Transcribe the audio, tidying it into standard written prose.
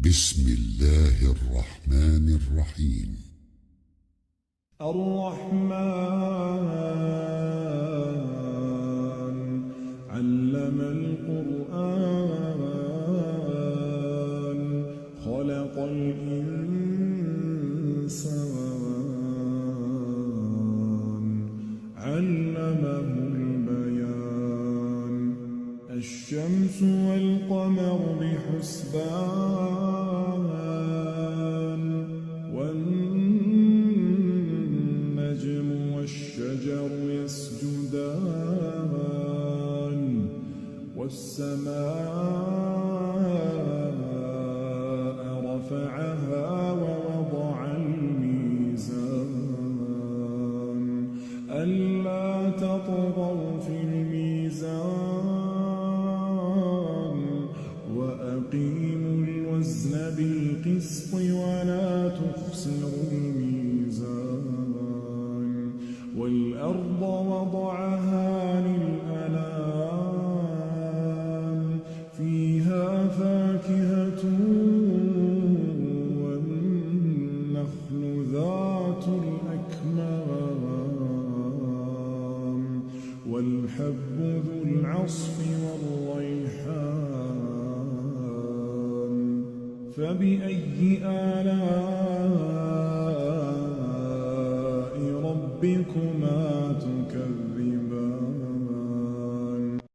بسم الله الرحمن الرحيم. الرحمن علم القرآن خلق الإنسان علمه البيان الشمس والقمر بحسبان والنجم والشجر يسجدان والسماء رفعها ووضع الميزان ألا تطغوا في الميزان وأقيموا الوزن بالقسط ولا تخسروا الميزان والأرض وضعها للأنام فيها فاكهة والنخل ذات الأكمام والحب ذو العصف والريحان فبأي آلاء ربكما تكذبان